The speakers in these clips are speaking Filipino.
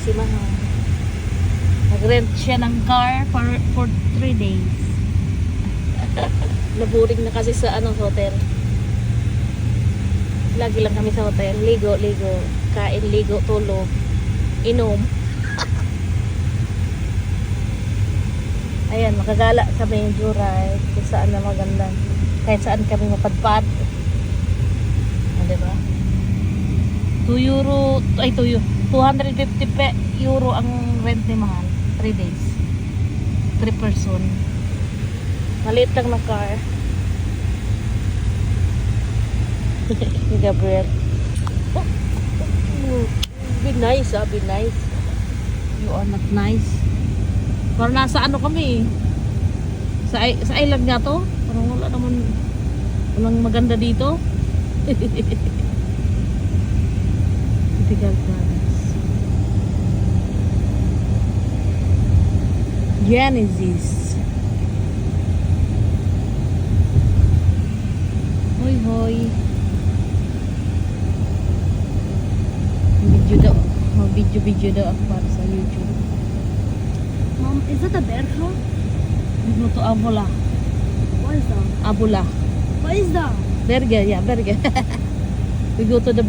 kasi mahal. Nag-rent siya ng car for 3 days. Naburing na kasi sa hotel. Lagi lang kami sa hotel. Ligo, kain, ligo, tulog, inom. Ayan, makagala kami yung Joyride kung saan na maganda. Kahit saan kami mapadpad. Diba? 2 euro, ay 250 euro ang rent ni mahal. 3 days. 3 person. Maliit lang na car. Gabriel. Be nice, be nice. You are not nice. Parang nasa kami sa island nga to. Parang walang maganda dito. Typical province. Genesis. Hoy hoy. Video daw ako para sa YouTube. Mom, is that a berja? Nagluto abula. What is that? Abula. What is that? Burger, yeah, burger. We go to the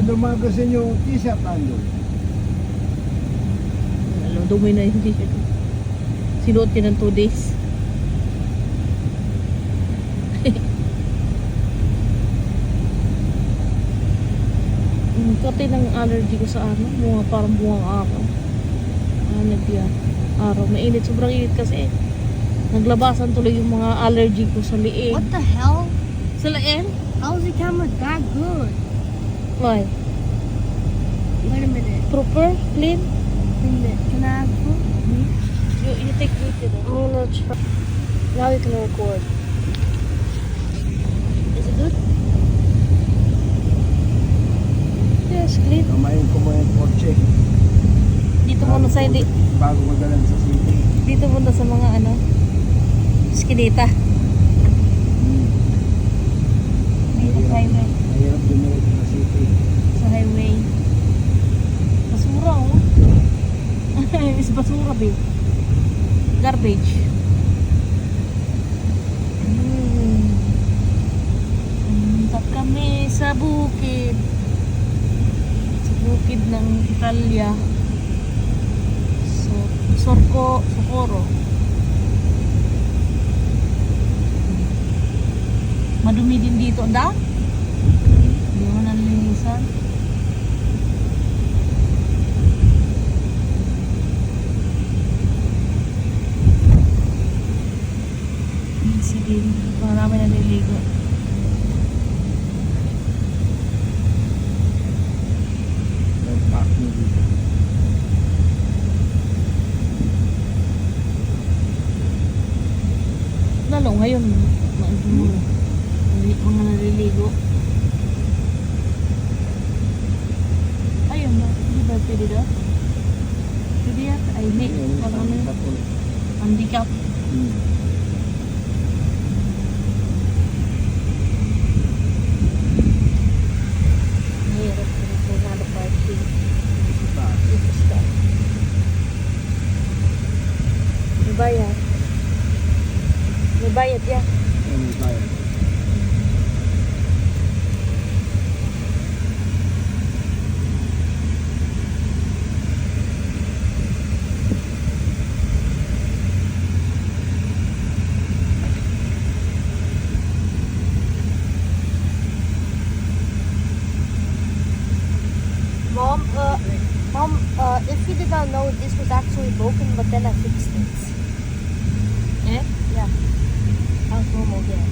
Dumago sa inyo t-shirt andun. alam, dumi na yung t-shirt. Sinuot niya ng 2 days. Kasi ng allergy ko sa parang buwang araw. Araw. Mainit, sobrang init kasi. Naglabasan tuloy yung mga allergy ko sa liig. What the hell? Sa liig? How is the camera that good? Why? Wait a minute. Proper? Clean? Wait a minute. Can I have food? You take video. I'm gonna try. Now you can record. Is it good? Yes, clean. Kamayin ko mo yung kotse. Dito muna sa hindi. Bago magalan sa city. Dito muna sa mga skinita. Dito sa highway. Mahirap dumiretso sa city. Sa highway. Basura Is basura ba? Garbage. Punta kami sa bukid. Sa bukid ng Italia. Socorro. Madumi din dito, Hindi mo nalinisan. Sige, marami naliligo. Nag-pack mo dito. Lalo ngayon, mga naliligo. Ayun ba? Hindi ba pwede daw? Pwede yata. Ay, hindi. Handicap. Mahirap kung nalo parking. Dito sa may bayad. May bayad yan. May bayad. Mom, if you did not know, this was actually broken, but then I fixed it. Eh? Yeah. How's normal again?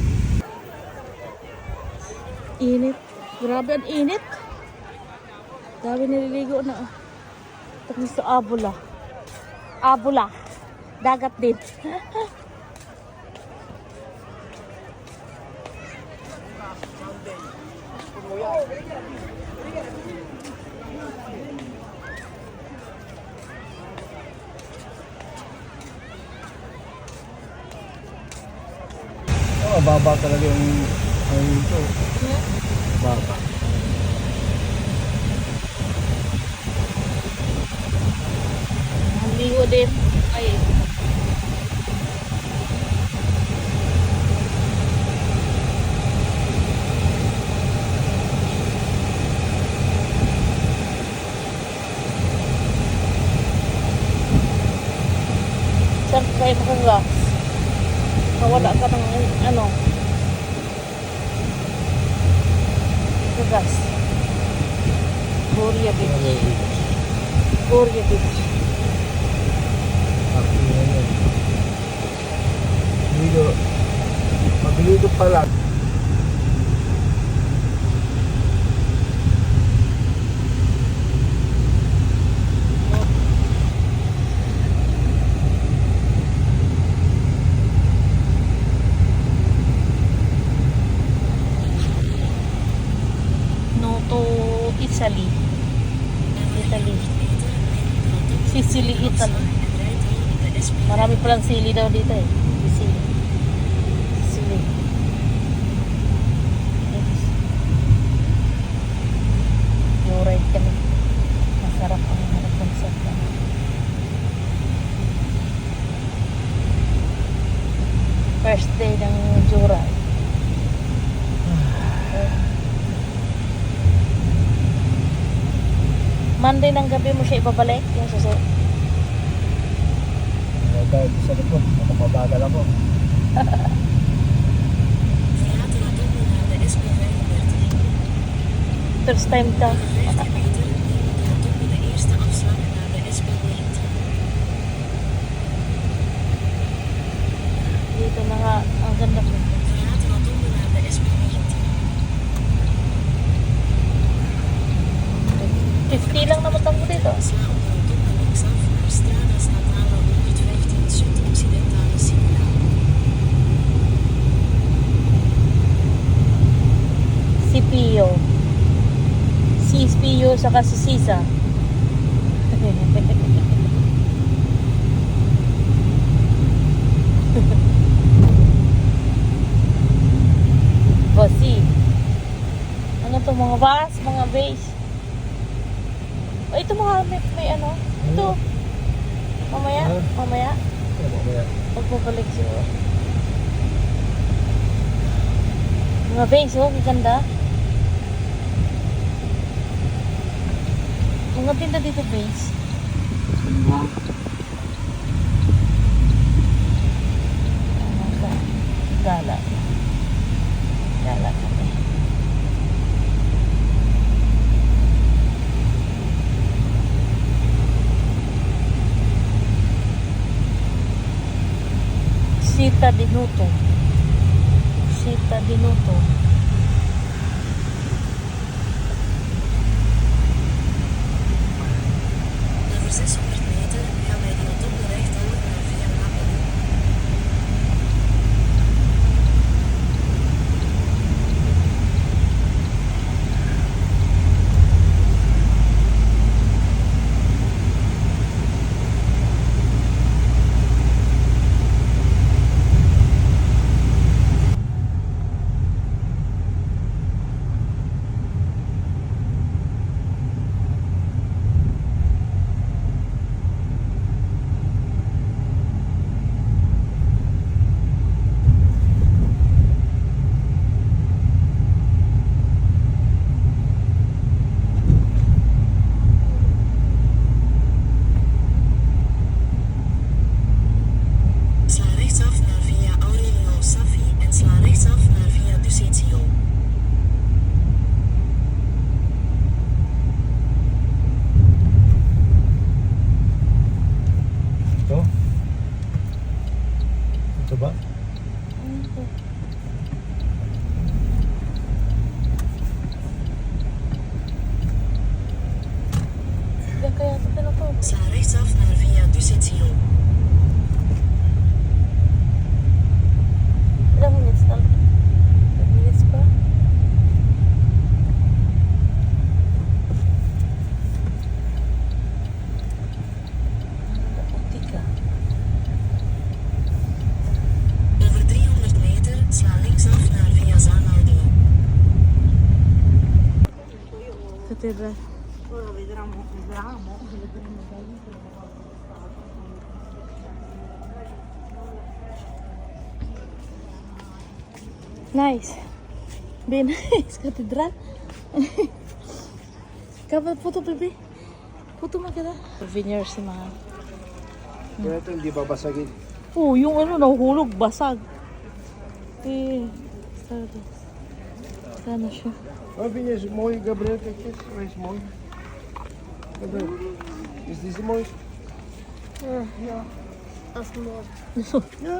Init. Grabe ang init. Dami nililigo na. Tapos sa Abula. Dagat din. Baba talaga yung ito. Baba. din. Ay. Saan kayo makagas? Nawala ka ng ano? Gas. Gloria Beach. Gloria Beach. Mabilido pala. Noto, Italy. Italy. Sicily, Italy. Marami palang sili daw dito eh. Sicily. Sicily. Joyride kami. Masarap ang mga concept. First day ng joyride. Monday ng gabi mo siya ibabalik yung susunod. Dahil sa likod, mabagal ako. First time ka. Dito na nga, ang ganda ko. $50 lang naman tayo dito. Si Pio. Si Pio saka si Sisa. Bossy. Ano to, mga bus, mga base. Oh, ito mga may ano. Ito. Mamaya. Mamaya. Mamaya. Pagpapalik siguro. Mga base, oh. Ang ganda. Mga tinda dito, base. Gala. Gala kami. Sita Dinuto. Sita Dinuto. Over 600 meter gaan wij in op de rechthoek naar via Napoli. Sla rechtsaf naar via Aurelio Saffi en sla rechtsaf naar via Ducetio. Ito? Ito ba? Diyan kaya ito na to. Sla rechtsaf naar via Ducetio. Ilang minutes na? 10 minutes pa? Puti ka. Over 300 meter sla linksaf naar via Zanaldo. Katedral. Nice. Be nice. Katedral. Kapag foto, baby. Foto mo kita. Vineyards si mga. Kaya ito hindi babasagin. Oh, yung ano, nahuhulog, basag. Eh, sana siya. Oh, Vinyas, mooi, Gabriel, kijk eens. Hij is mooi. Gabriel, is deze mooi? Yeah. That's more. Ja.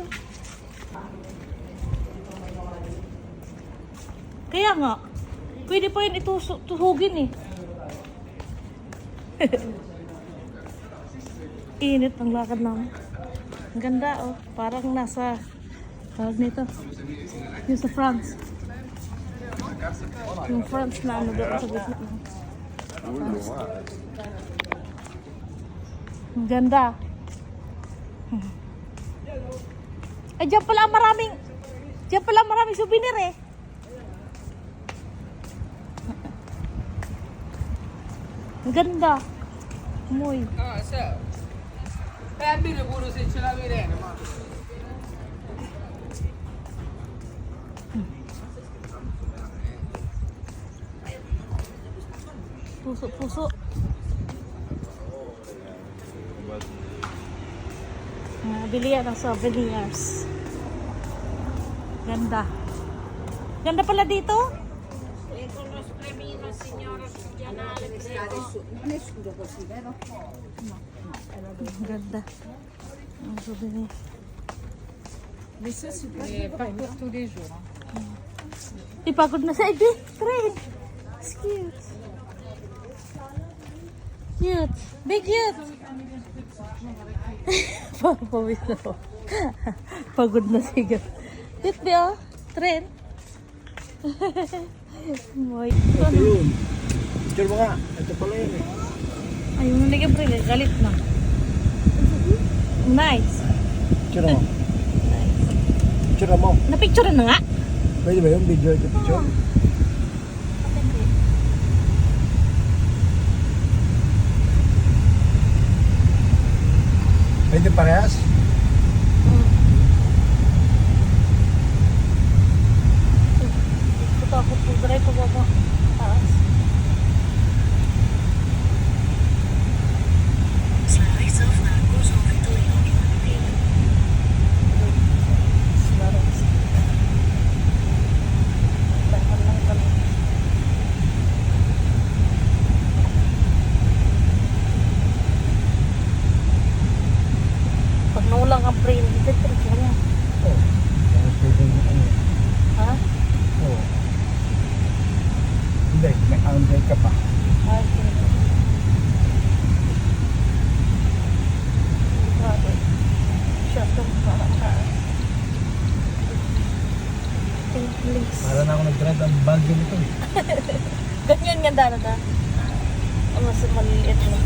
Kaya nga, pwede pa yun tuhugin eh. Init ang lakad namin. Ang ganda oh, parang nasa, tawag nito, yung sa France. Yung France na ano doon sa gitna. Ang ganda. Ay, diyan pala maraming souvenir eh. Ang ganda. Muy. Puso-puso. Bili yan ng souvenirs. Ganda. Ganda pala dito. Ganda. Ang souvenir. Mais ça, c'est pas pour tous les jours. Ipagod na sa ibi. Train. It's cute. Cute. Big cute. Pawis na ako. Pagod na siya. Cute di oh. Train. Moy. Ito yun. Picture mo nga. Ito pala yun eh. Ayun na ni Gabriel. Galit na. Nice. Picture mo. Picture mo. Napicture na nga. Pwede ba yung video ito picture? Pwede parehas? Takot po drive pa baba. Taas. Sla rechtsaf naar Corso Vittorio in de Pelen. Tahan lang kami. Pag naulang ang brain, dito trip niya. Oo. Tapos pwede yung ano. Ha? Oo. Hindi, may Android ka pa. Ay, sige. Grabe. Shot ang parang taas. Please. Para na ako nag-drive ang bagyo nito eh. Ganyan nga dana da. Ang mas maliliit mo.